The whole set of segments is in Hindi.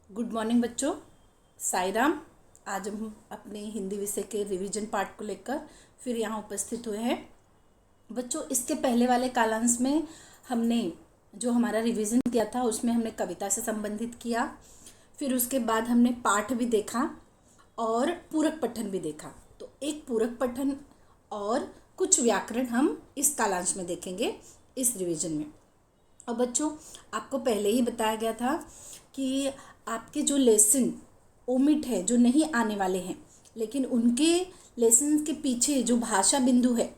गुड मॉर्निंग बच्चों। साई राम। आज हम अपने हिंदी विषय के रिवीजन पार्ट को लेकर फिर यहाँ उपस्थित हुए हैं। बच्चों, इसके पहले वाले कालांश में हमने जो हमारा रिवीजन किया था उसमें हमने कविता से संबंधित किया, फिर उसके बाद हमने पाठ भी देखा और पूरक पठन भी देखा। तो एक पूरक पठन और कुछ व्याकरण हम इस कालांश में देखेंगे इस रिवीजन में। और बच्चों, आपको पहले ही बताया गया था कि आपके जो लेसन ओमिट है, जो नहीं आने वाले हैं, लेकिन उनके लेसन के पीछे जो भाषा बिंदु है,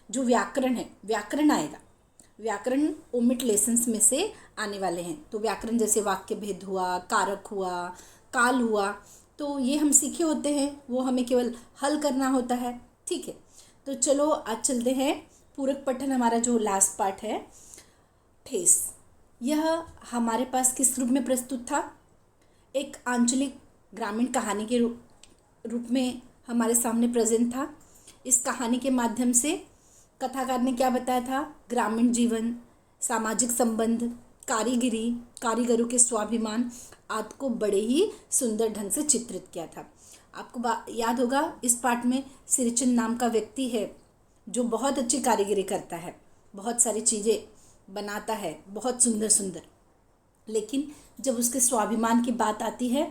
जो व्याकरण है, व्याकरण आएगा। व्याकरण ओमिट लेसन्स में से आने वाले हैं। तो व्याकरण जैसे वाक्य भेद हुआ, कारक हुआ, काल हुआ, तो ये हम सीखे होते हैं, वो हमें केवल हल करना होता है। ठीक है, तो चलो आज चलते हैं। पूरक पठन हमारा जो लास्ट पार्ट है, ठेस, यह हमारे पास किस रूप में प्रस्तुत था? एक आंचलिक ग्रामीण कहानी के रूप में हमारे सामने प्रेजेंट था। इस कहानी के माध्यम से कथाकार ने क्या बताया था? ग्रामीण जीवन, सामाजिक संबंध, कारीगरी, कारीगरों के स्वाभिमान आदि को बड़े ही सुंदर ढंग से चित्रित किया था। आपको याद होगा, इस पाठ में सिरिचन नाम का व्यक्ति है जो बहुत अच्छी कारीगरी करता है, बहुत सारी चीज़ें बनाता है, बहुत सुंदर सुंदर। लेकिन जब उसके स्वाभिमान की बात आती है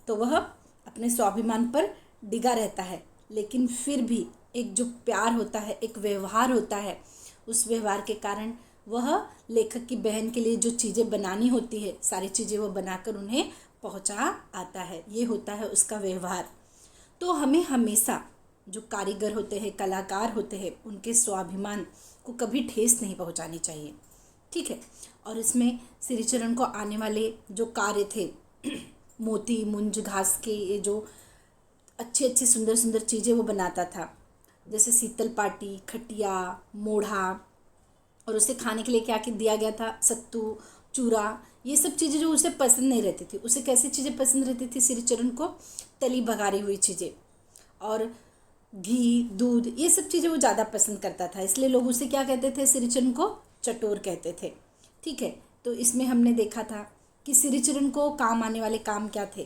तो वह अपने स्वाभिमान पर डिगा रहता है। लेकिन फिर भी एक जो प्यार होता है, एक व्यवहार होता है, उस व्यवहार के कारण वह लेखक की बहन के लिए जो चीज़ें बनानी होती है, सारी चीज़ें वो बनाकर उन्हें पहुंचा आता है। ये होता है उसका व्यवहार। तो हमें हमेशा जो कारीगर होते हैं, कलाकार होते हैं, उनके स्वाभिमान को कभी ठेस नहीं पहुंचानी चाहिए। ठीक है। और इसमें श्रीचरण को आने वाले जो कार्य थे, मोती, मुंज, घास के, ये जो अच्छे अच्छे सुंदर सुंदर चीज़ें वो बनाता था, जैसे शीतल पाटी, खटिया, मोढ़ा, और उसे खाने के लिए क्या दिया गया था? सत्तू, चूरा। ये सब चीज़ें जो उसे पसंद नहीं रहती थी। उसे कैसी चीज़ें पसंद रहती थी? श्रीचरण को तली भगारी हुई चीज़ें और घी, दूध, ये सब चीज़ें वो ज़्यादा पसंद करता था। इसलिए लोग उसे क्या कहते थे? श्रीचरण को चटोर कहते थे। ठीक है। तो इसमें हमने देखा था कि श्रीचरण को काम आने वाले काम क्या थे,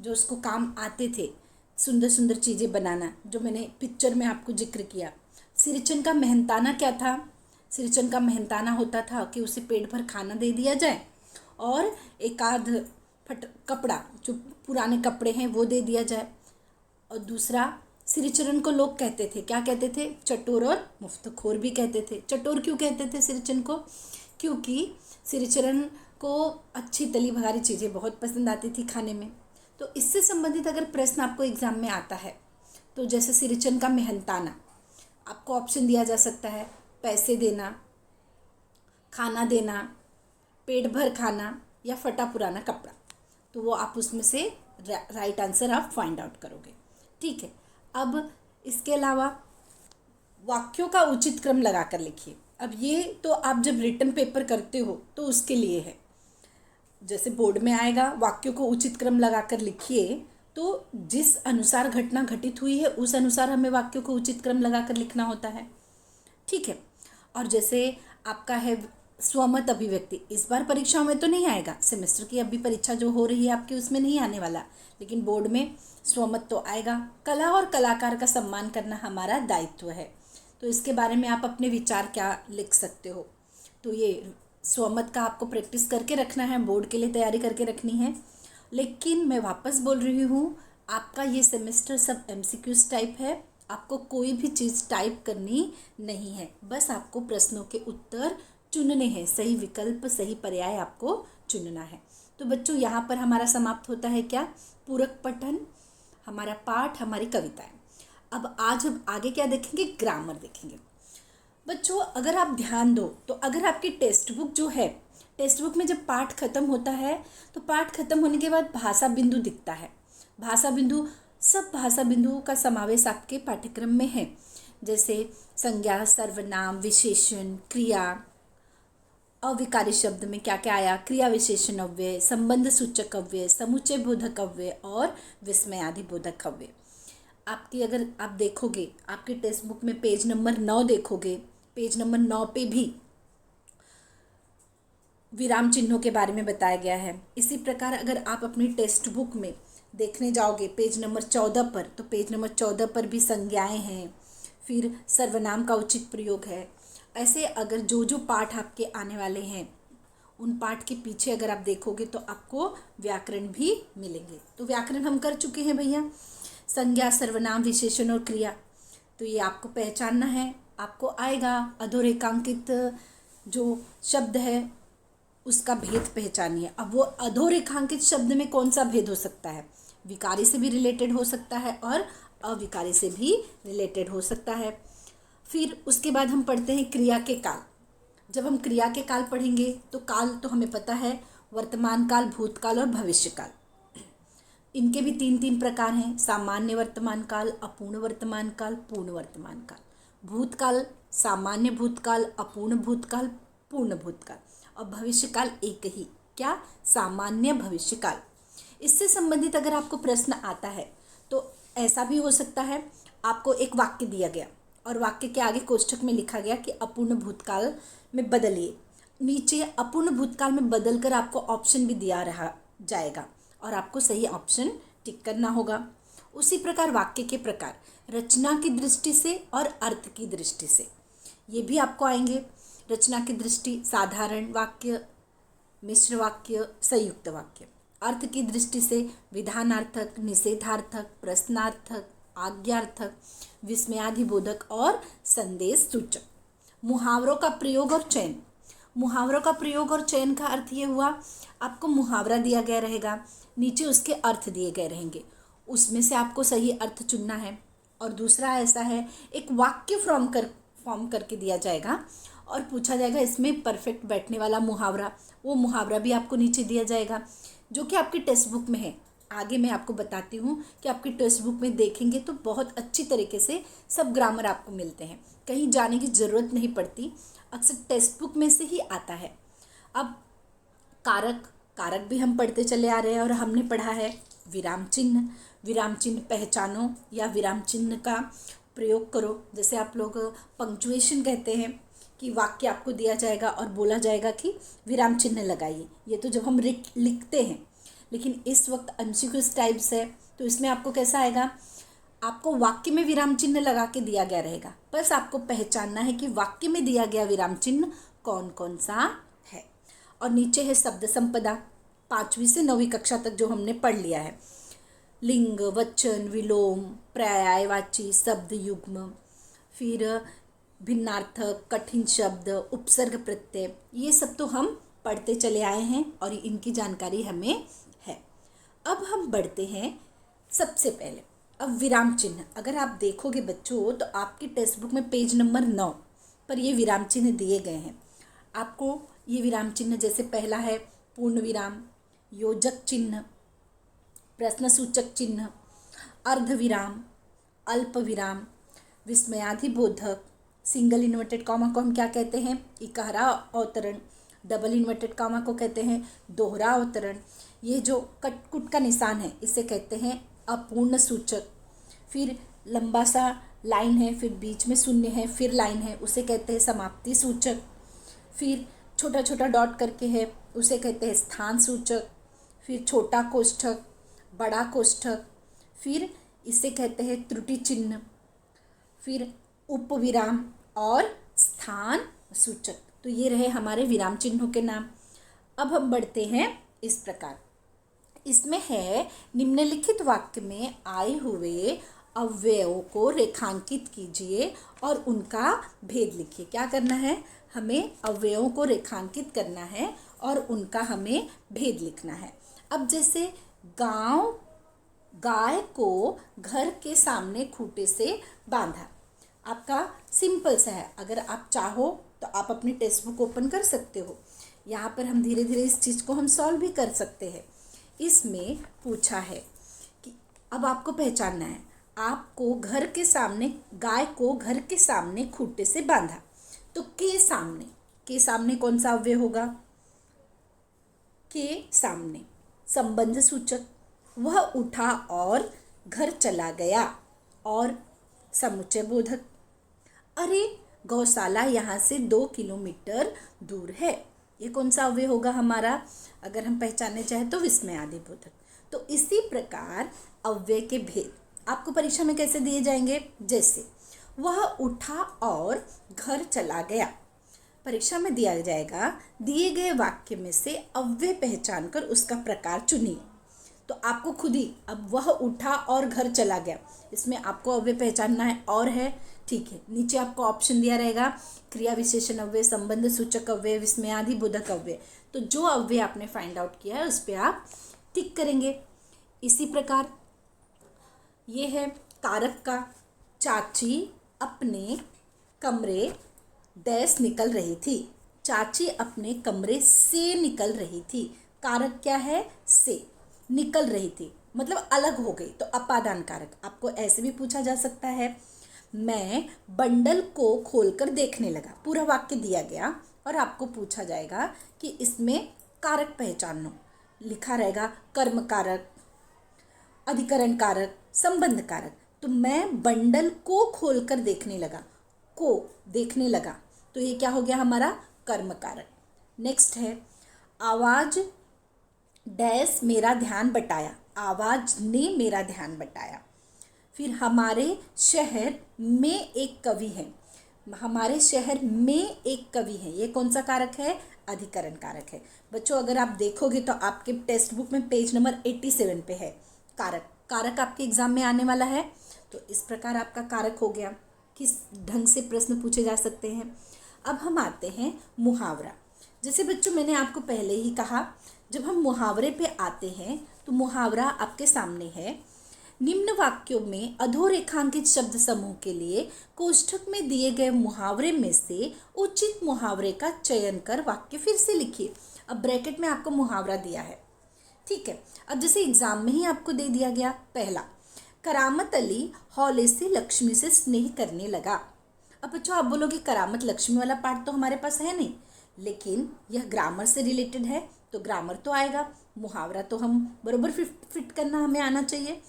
जो उसको काम आते थे, सुंदर सुंदर चीज़ें बनाना, जो मैंने पिक्चर में आपको जिक्र किया। श्रीचरण का मेहनताना क्या था? श्रीचरण का मेहनताना होता था कि उसे पेट भर खाना दे दिया जाए और एक आध कपड़ा, जो पुराने कपड़े हैं, वो दे दिया जाए। और दूसरा, श्रीचरण को लोग कहते थे, क्या कहते थे? चटोर और मुफ्तखोर भी कहते थे। चटोर क्यों कहते थे श्रीचरण को? क्योंकि श्रीचरण को अच्छी तली भगारी चीज़ें बहुत पसंद आती थी खाने में। तो इससे संबंधित अगर प्रश्न आपको एग्जाम में आता है, तो जैसे श्रीचरण का मेहनताना, आपको ऑप्शन दिया जा सकता है: पैसे देना, खाना देना, पेट भर खाना, या फटा पुराना कपड़ा। तो वो आप उसमें से राइट आंसर आप फाइंड आउट करोगे। ठीक है। अब इसके अलावा वाक्यों का उचित क्रम लगा कर लिखिए। अब ये तो आप जब रिटन पेपर करते हो तो उसके लिए है। जैसे बोर्ड में आएगा, वाक्यों को उचित क्रम लगा कर लिखिए, तो जिस अनुसार घटना घटित हुई है उस अनुसार हमें वाक्यों को उचित क्रम लगा कर लिखना होता है। ठीक है। और जैसे आपका है स्वमत अभिव्यक्ति, इस बार परीक्षाओं में तो नहीं आएगा, सेमेस्टर की अभी परीक्षा जो हो रही है आपकी उसमें नहीं आने वाला, लेकिन बोर्ड में स्वमत तो आएगा। कला और कलाकार का सम्मान करना हमारा दायित्व है। तो इसके बारे में आप अपने विचार क्या लिख सकते हो? तो ये स्वमत का आपको प्रैक्टिस करके रखना है, बोर्ड के लिए तैयारी करके रखनी है। लेकिन मैं वापस बोल रही हूँ, आपका ये सेमेस्टर सब MCQs टाइप है। आपको कोई भी चीज़ टाइप करनी नहीं है, बस आपको प्रश्नों के उत्तर चुनने हैं, सही विकल्प, सही पर्याय आपको चुनना है। तो बच्चों, यहाँ पर हमारा समाप्त होता है क्या? पूरक पठन, हमारा पाठ, हमारी कविताएं। अब आज हम आगे क्या देखेंगे? ग्रामर देखेंगे। बच्चों, अगर आप ध्यान दो तो अगर आपकी टेक्स्ट बुक जो है, टेक्स्ट बुक में जब पाठ खत्म होता है तो पाठ खत्म होने के बाद भाषा बिंदु दिखता है। भाषा बिंदु, सब भाषा बिंदुओं का समावेश आपके पाठ्यक्रम में है। जैसे संज्ञा, सर्वनाम, विशेषण, क्रिया, अविकारी शब्द में क्या क्या आया? क्रिया विशेषण अव्यय, संबंध सूचक अव्यय, समुच्चय बोधक अव्यय और विस्मयादि बोधक अव्यय। आपकी अगर आप देखोगे, आपकी टेक्स्ट बुक में पेज नंबर 9 देखोगे, पेज नंबर 9 पे भी विराम चिन्हों के बारे में बताया गया है। इसी प्रकार अगर आप अपनी टेक्स्ट बुक में देखने जाओगे पेज नंबर 14 पर, तो पेज नंबर 14 पर भी संज्ञाएं हैं, फिर सर्वनाम का उचित प्रयोग है। ऐसे अगर जो जो पाठ आपके आने वाले हैं उन पाठ के पीछे अगर आप देखोगे तो आपको व्याकरण भी मिलेंगे। तो व्याकरण हम कर चुके हैं भैया, संज्ञा, सर्वनाम, विशेषण और क्रिया। तो ये आपको पहचानना है, आपको आएगा। अधोरेखांकित जो शब्द है उसका भेद पहचानिए। अब वो अधोरेखांकित शब्द में कौन सा भेद हो सकता है? विकारी से भी रिलेटेड हो सकता है और अविकारी से भी रिलेटेड हो सकता है। फिर उसके बाद हम पढ़ते हैं क्रिया के काल। जब हम क्रिया के काल पढ़ेंगे तो काल तो हमें पता है, वर्तमान काल, भूतकाल और भविष्य काल। इनके भी तीन तीन प्रकार हैं, सामान्य वर्तमान काल, अपूर्ण वर्तमान काल, पूर्ण वर्तमान काल। भूतकाल सामान्य भूतकाल, अपूर्ण भूतकाल, पूर्ण भूतकाल, और भविष्य काल एक ही, क्या? सामान्य भविष्य काल। इससे संबंधित अगर आपको प्रश्न आता है तो ऐसा भी हो सकता है, आपको एक वाक्य दिया गया और वाक्य के आगे कोष्ठक में लिखा गया कि अपूर्ण भूतकाल में बदलिए। नीचे अपूर्ण भूतकाल में बदलकर आपको ऑप्शन भी दिया रहा जाएगा और आपको सही ऑप्शन टिक करना होगा। उसी प्रकार वाक्य के प्रकार, रचना की दृष्टि से और अर्थ की दृष्टि से, ये भी आपको आएंगे। रचना की दृष्टि, साधारण वाक्य, मिश्र वाक्य, संयुक्त वाक्य। अर्थ की दृष्टि से विधानार्थक, निषेधार्थक, प्रश्नार्थक, आज्ञार्थक, विस्मयादिबोधक और संदेश सूचक। मुहावरों का प्रयोग और चयन। मुहावरों का प्रयोग और चयन का अर्थ ये हुआ, आपको मुहावरा दिया गया रहेगा, नीचे उसके अर्थ दिए गए रहेंगे, उसमें से आपको सही अर्थ चुनना है। और दूसरा ऐसा है, एक वाक्य फॉर्म करके दिया जाएगा और पूछा जाएगा इसमें परफेक्ट बैठने वाला मुहावरा, वो मुहावरा भी आपको नीचे दिया जाएगा जो कि आपकी टेक्स्ट बुक में है। आगे मैं आपको बताती हूँ कि आपकी टेक्स्ट बुक में देखेंगे तो बहुत अच्छी तरीके से सब ग्रामर आपको मिलते हैं, कहीं जाने की ज़रूरत नहीं पड़ती, अक्सर टेक्स्ट बुक में से ही आता है। अब कारक, कारक भी हम पढ़ते चले आ रहे हैं और हमने पढ़ा है विराम चिन्ह। विराम चिन्ह पहचानो या विराम चिन्ह का प्रयोग करो। जैसे आप लोग पंक्चुएशन कहते हैं कि वाक्य आपको दिया जाएगा और बोला जाएगा कि विराम चिन्ह लगाइए, ये तो जब हम लिखते हैं, लेकिन इस वक्त एमसीक्यू टाइप्स है तो इसमें आपको कैसा आएगा, आपको वाक्य में विराम चिन्ह लगा के दिया गया रहेगा, बस आपको पहचानना है कि वाक्य में दिया गया विराम चिन्ह कौन कौन सा है। और नीचे है शब्द संपदा, 5वीं से 9वीं कक्षा तक जो हमने पढ़ लिया है। लिंग, वचन, विलोम, पर्यायवाची, शब्द युग्म, फिर भिन्नार्थक, कठिन शब्द, उपसर्ग प्रत्यय, ये सब तो हम पढ़ते चले आए हैं और इनकी जानकारी हमें है। अब हम बढ़ते हैं सबसे पहले, अब विराम चिन्ह। अगर आप देखोगे बच्चों तो आपकी टेक्स्ट बुक में पेज नंबर 9 पर ये विराम चिन्ह दिए गए हैं। आपको ये विराम चिन्ह, जैसे पहला है पूर्ण विराम, योजक चिन्ह, प्रश्नसूचक चिन्ह, अर्ध विराम, अल्प विराम, विस्मयादिबोधक, सिंगल इन्वर्टेड कॉमा को हम क्या कहते हैं, इकहरा अवतरण, डबल इन्वर्टेड कॉमा को कहते हैं दोहरा अवतरण, ये जो कटकुट का निशान है इसे कहते हैं अपूर्ण सूचक, फिर लंबा सा लाइन है, फिर बीच में शून्य है, फिर लाइन है, उसे कहते हैं समाप्ति सूचक, फिर छोटा छोटा डॉट करके है उसे कहते हैं स्थान सूचक, फिर छोटा कोष्ठक, बड़ा कोष्ठक, फिर इसे कहते हैं त्रुटि चिन्ह, फिर उपविराम और स्थान सूचक। तो ये रहे हमारे विराम चिन्हों के नाम। अब हम बढ़ते हैं इस प्रकार, इसमें है निम्नलिखित वाक्य में आए हुए अव्ययों को रेखांकित कीजिए और उनका भेद लिखिए। क्या करना है, हमें अव्ययों को रेखांकित करना है और उनका हमें भेद लिखना है। अब जैसे गाय को घर के सामने खूंटे से बांधा, आपका सिंपल सा है, अगर आप चाहो तो आप अपनी टेक्स्ट बुक ओपन कर सकते हो, यहाँ पर हम धीरे धीरे इस चीज़ को हम सॉल्व भी कर सकते हैं। इसमें पूछा है कि अब आपको पहचानना है, आपको घर के सामने, गाय को घर के सामने खूंटे से बांधा, तो के सामने कौन सा अव्यय होगा, के सामने संबंध सूचक, वह उठा और घर चला गया और समुच्चय बोधक, अरे गौशाला यहाँ से 2 किलोमीटर दूर है, ये कौन सा अव्यय होगा हमारा, अगर हम पहचानने चाहें तो विस्मयादिबोधक। तो इसी प्रकार अव्यय के भेद आपको परीक्षा में कैसे दिए जाएंगे, जैसे वह उठा और घर चला गया। परीक्षा में दिया जाएगा, दिए गए वाक्य में से अव्यय पहचान कर उसका प्रकार चुनिए। तो आपको खुद ही, अब वह उठा और घर चला गया, इसमें आपको अव्यय पहचानना है और है, ठीक है। नीचे आपको ऑप्शन दिया रहेगा, क्रिया विशेषण अव्यय, संबंध सूचक अव्यय, विस्मयादिबोधक अव्यय। तो जो अव्यय आपने फाइंड आउट किया है उस पर आप टिक करेंगे। इसी प्रकार ये है कारक का, चाची अपने कमरे डैश निकल रही थी। चाची अपने कमरे से निकल रही थी। कारक क्या है, से। निकल रही थी मतलब अलग हो गई, तो अपादान कारक। आपको ऐसे भी पूछा जा सकता है, मैं बंडल को खोलकर देखने लगा। पूरा वाक्य दिया गया और आपको पूछा जाएगा कि इसमें कारक पहचानो। लिखा रहेगा कर्म कारक, अधिकरण कारक, संबंध कारक। तो मैं बंडल को खोलकर देखने लगा, को देखने लगा, तो ये क्या हो गया हमारा कर्म कारक। नेक्स्ट है आवाज डैश मेरा ध्यान बटाया। आवाज ने मेरा ध्यान बटाया। फिर हमारे शहर में एक कवि है। हमारे शहर में एक कवि है, ये कौन सा कारक है, अधिकरण कारक है। बच्चों अगर आप देखोगे तो आपके टेक्स्ट बुक में पेज नंबर 87 पे है कारक। कारक आपके एग्जाम में आने वाला है। तो इस प्रकार आपका कारक हो गया। किस ढंग से प्रश्न पूछे जा सकते हैं। अब हम आते हैं मुहावरा। जैसे बच्चों मैंने आपको पहले ही कहा, जब हम मुहावरे पे आते हैं तो मुहावरा आपके सामने है। निम्न वाक्यों में अधोरेखांकित शब्द समूह के लिए कोष्ठक में दिए गए मुहावरे में से उचित मुहावरे का चयन कर वाक्य फिर से लिखिए। अब ब्रैकेट में आपको मुहावरा दिया है, ठीक है। अब जैसे एग्जाम में ही आपको दे दिया गया, पहला, करामत अली हौले से लक्ष्मी से स्नेह करने लगा। अब बच्चों आप बोलोगे करामत लक्ष्मी वाला पार्ट तो हमारे पास है नहीं, लेकिन यह ग्रामर से रिलेटेड है तो ग्रामर तो आएगा, मुहावरा तो हम बरोबर फिट करना हमें आना चाहिए।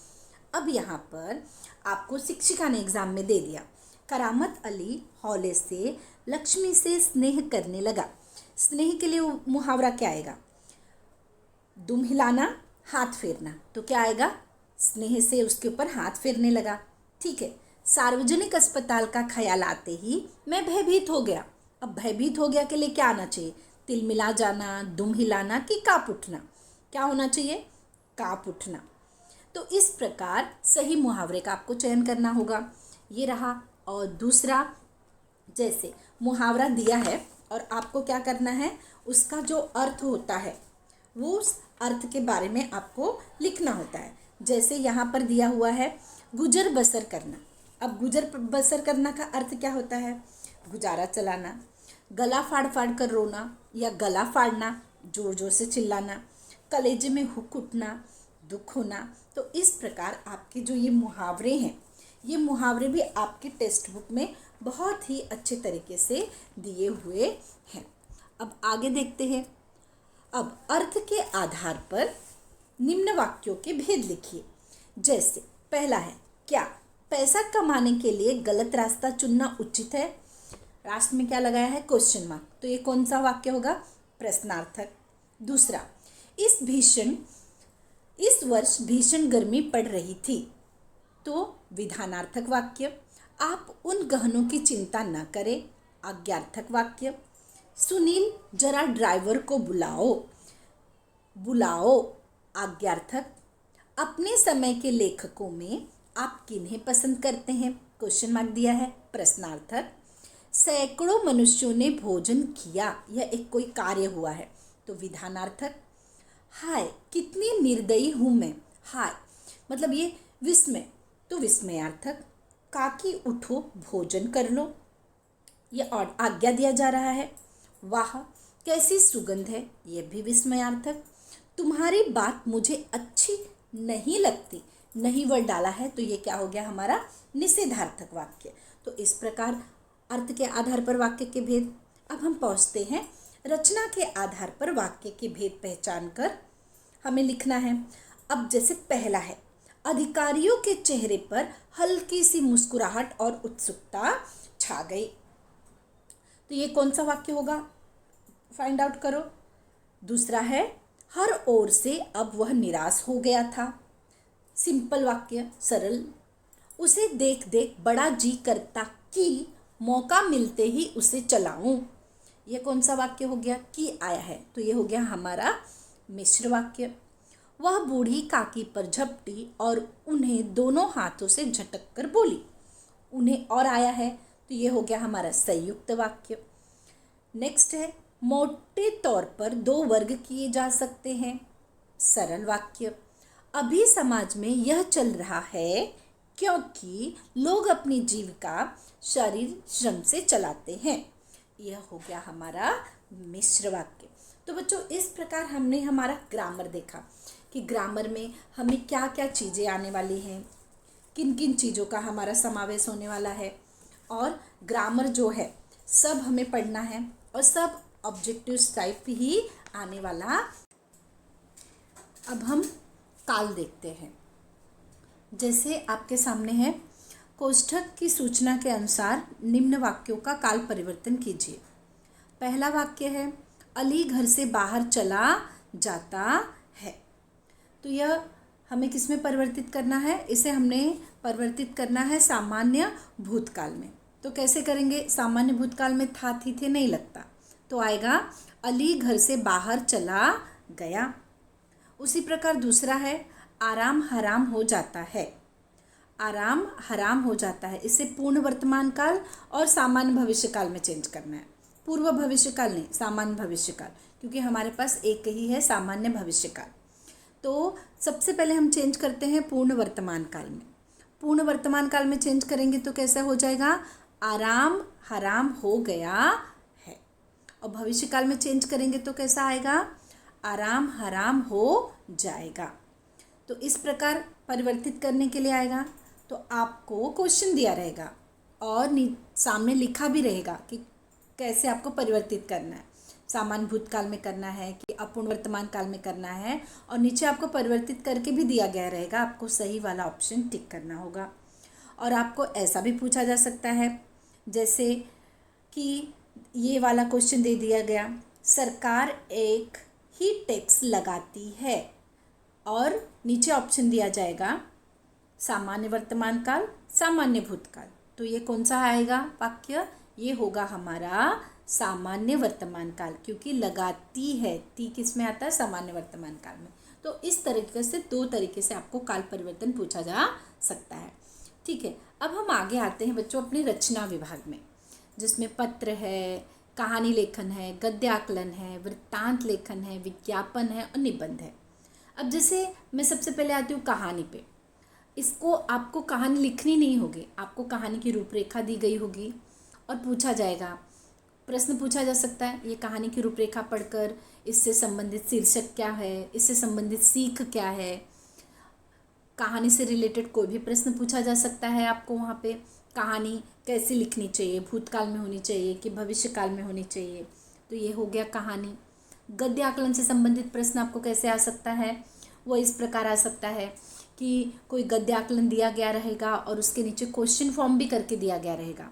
अब यहाँ पर आपको शिक्षिका ने एग्जाम में दे दिया, करामत अली हौले से लक्ष्मी से स्नेह करने लगा। स्नेह के लिए मुहावरा क्या आएगा, दुम हिलाना, हाथ फेरना। तो क्या आएगा, स्नेह से उसके ऊपर हाथ फेरने लगा, ठीक है। सार्वजनिक अस्पताल का ख्याल आते ही मैं भयभीत हो गया। अब भयभीत हो गया के लिए क्या आना चाहिए, तिल मिला जाना, दुम हिलाना कि काँप उठना। क्या होना चाहिए, काँप उठना। तो इस प्रकार सही मुहावरे का आपको चयन करना होगा। ये रहा। और दूसरा, जैसे मुहावरा दिया है और आपको क्या करना है, उसका जो अर्थ होता है वो उस अर्थ के बारे में आपको लिखना होता है। जैसे यहाँ पर दिया हुआ है गुजर बसर करना। अब गुजर बसर करना का अर्थ क्या होता है, गुजारा चलाना। गला फाड़ फाड़ कर रोना या गला फाड़ना, जोर जोर से चिल्लाना। कलेजे में हुक उठना, दुख होना। तो इस प्रकार आपके जो ये मुहावरे हैं, ये मुहावरे भी आपके टेक्स्ट बुक में बहुत ही अच्छे तरीके से दिए हुए हैं। अब आगे देखते हैं। अब अर्थ के आधार पर निम्न वाक्यों के भेद लिखिए। जैसे पहला है, क्या पैसा कमाने के लिए गलत रास्ता चुनना उचित है। राष्ट्र में क्या लगाया है, क्वेश्चन मार्क। तो ये कौन सा वाक्य होगा, प्रश्नार्थक। दूसरा, इस वर्ष भीषण गर्मी पड़ रही थी। तो विधानार्थक वाक्य। आप उन गहनों की चिंता न करें, आज्ञार्थक वाक्य। सुनील जरा ड्राइवर को बुलाओ, आज्ञार्थक। अपने समय के लेखकों में आप किन्हें पसंद करते हैं, क्वेश्चन मार्क दिया है, प्रश्नार्थक। सैकड़ों मनुष्यों ने भोजन किया, यह एक कोई कार्य हुआ है, तो विधानार्थक। हाय कितनी निर्दयी हूँ मैं, हाय मतलब ये विस्मय, तो विस्मयार्थक। काकी उठो भोजन कर लो, ये और आज्ञा दिया जा रहा है। वाह कैसी सुगंध है, यह भी विस्मयार्थक। तुम्हारी बात मुझे अच्छी नहीं लगती, नहीं वर्ड डाला है तो ये क्या हो गया हमारा निषेधार्थक वाक्य। तो इस प्रकार अर्थ के आधार पर वाक्य के भेद। अब हम पहुँचते हैं रचना के आधार पर वाक्य के भेद पहचान कर हमें लिखना है। अब जैसे पहला है, अधिकारियों के चेहरे पर हल्की सी मुस्कुराहट और उत्सुकता छा गई। तो ये कौन सा वाक्य होगा, फाइंड आउट करो। दूसरा है हर ओर से अब वह निराश हो गया था। सिंपल वाक्य, सरल। उसे देख देख बड़ा जी करता कि मौका मिलते ही उसे चलाऊं। यह कौन सा वाक्य हो गया? कि आया है, तो ये हो गया हमारा मिश्र वाक्य। वह बूढ़ी काकी पर झपटी और उन्हें दोनों हाथों से झटक कर बोली। उन्हें और आया है, तो ये हो गया हमारा संयुक्त वाक्य। नेक्स्ट है मोटे तौर पर दो वर्ग किए जा सकते हैं। सरल वाक्य। अभी समाज में यह चल रहा है क्योंकि लोग अपनी जीविका शरीर श्रम से चलाते हैं। यह हो गया हमारा मिश्र वाक्य। तो बच्चों, इस प्रकार हमने हमारा ग्रामर देखा कि ग्रामर में हमें क्या क्या चीज़ें आने वाली हैं, किन किन चीज़ों का हमारा समावेश होने वाला है, और ग्रामर जो है सब हमें पढ़ना है और सब ऑब्जेक्टिव्स टाइप ही आने वाला। अब हम काल देखते हैं। जैसे आपके सामने है, कोष्ठक की सूचना के अनुसार निम्न वाक्यों का काल परिवर्तन कीजिए। पहला वाक्य है अली घर से बाहर चला जाता है। तो यह हमें किस में परिवर्तित करना है? इसे हमने परिवर्तित करना है सामान्य भूतकाल में। तो कैसे करेंगे? सामान्य भूतकाल में था थी थे नहीं लगता, तो आएगा अली घर से बाहर चला गया। उसी प्रकार दूसरा है आराम हराम हो जाता है। आराम हराम हो जाता है, इसे पूर्ण वर्तमान काल और सामान्य भविष्य काल में चेंज करना है। पूर्व भविष्य काल नहीं, सामान्य भविष्य काल, क्योंकि हमारे पास एक ही है सामान्य भविष्य काल। तो सबसे पहले हम चेंज करते हैं पूर्ण वर्तमान काल में। पूर्ण वर्तमान काल में चेंज करेंगे तो कैसा हो जाएगा? आराम हराम हो गया है। और भविष्य काल में चेंज करेंगे तो कैसा आएगा? आराम हराम हो जाएगा। तो इस प्रकार परिवर्तित करने के लिए आएगा। तो आपको क्वेश्चन दिया रहेगा और सामने लिखा भी रहेगा कि कैसे आपको परिवर्तित करना है, सामान्य भूतकाल में करना है कि अपूर्ण वर्तमान काल में करना है, और नीचे आपको परिवर्तित करके भी दिया गया रहेगा। आपको सही वाला ऑप्शन टिक करना होगा। और आपको ऐसा भी पूछा जा सकता है जैसे कि ये वाला क्वेश्चन दे दिया गया, सरकार एक ही टैक्स लगाती है, और नीचे ऑप्शन दिया जाएगा सामान्य वर्तमान काल सामान्य भूतकाल। तो ये कौन सा आएगा वाक्य? ये होगा हमारा सामान्य वर्तमान काल, क्योंकि लगाती है ती किस में आता है? सामान्य वर्तमान काल में। तो इस तरीके से दो तरीके से आपको काल परिवर्तन पूछा जा सकता है। ठीक है, अब हम आगे आते हैं बच्चों अपने रचना विभाग में, जिसमें पत्र है, कहानी लेखन है, गद्य आकलन है, वृत्तांत लेखन है, विज्ञापन है और निबंध है। अब जैसे मैं सबसे पहले आती हूँ कहानी पे। इसको आपको कहानी लिखनी नहीं होगी, आपको कहानी की रूपरेखा दी गई होगी और पूछा जाएगा, प्रश्न पूछा जा सकता है। ये कहानी की रूपरेखा पढ़कर इससे संबंधित शीर्षक क्या है, इससे संबंधित सीख क्या है, कहानी से रिलेटेड कोई भी प्रश्न पूछा जा सकता है आपको वहाँ पे। कहानी कैसे लिखनी चाहिए, भूतकाल में होनी चाहिए कि भविष्य काल में होनी चाहिए, तो ये हो गया कहानी। गद्य आकलन से संबंधित प्रश्न आपको कैसे आ सकता है? वो इस प्रकार आ सकता है कि कोई गद्य आकलन दिया गया रहेगा और उसके नीचे क्वेश्चन फॉर्म भी करके दिया गया रहेगा।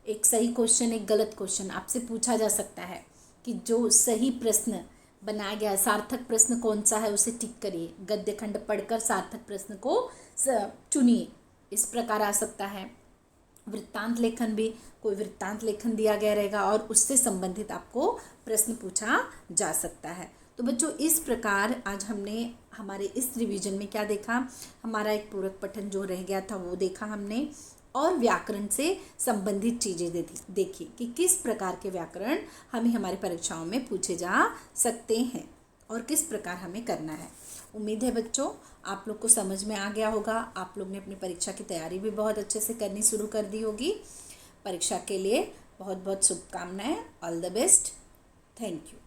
एक सही क्वेश्चन, एक गलत क्वेश्चन आपसे पूछा जा सकता है कि जो सही प्रश्न बनाया गया, सार्थक प्रश्न कौन सा है उसे टिक करिए। गद्य खंड पढ़कर सार्थक प्रश्न को चुनिए, इस प्रकार आ सकता है। वृत्तांत लेखन भी, कोई वृत्तांत लेखन दिया गया रहेगा और उससे संबंधित आपको प्रश्न पूछा जा सकता है। तो बच्चों, इस प्रकार आज हमने हमारे इस रिवीजन में क्या देखा? हमारा एक पूरक पठन जो रह गया था वो देखा हमने, और व्याकरण से संबंधित चीज़ें देखी कि किस प्रकार के व्याकरण हमें हमारी परीक्षाओं में पूछे जा सकते हैं और किस प्रकार हमें करना है। उम्मीद है बच्चों आप लोग को समझ में आ गया होगा। आप लोग ने अपनी परीक्षा की तैयारी भी बहुत अच्छे से करनी शुरू कर दी होगी। परीक्षा के लिए बहुत बहुत शुभकामनाएं। All the best. Thank you.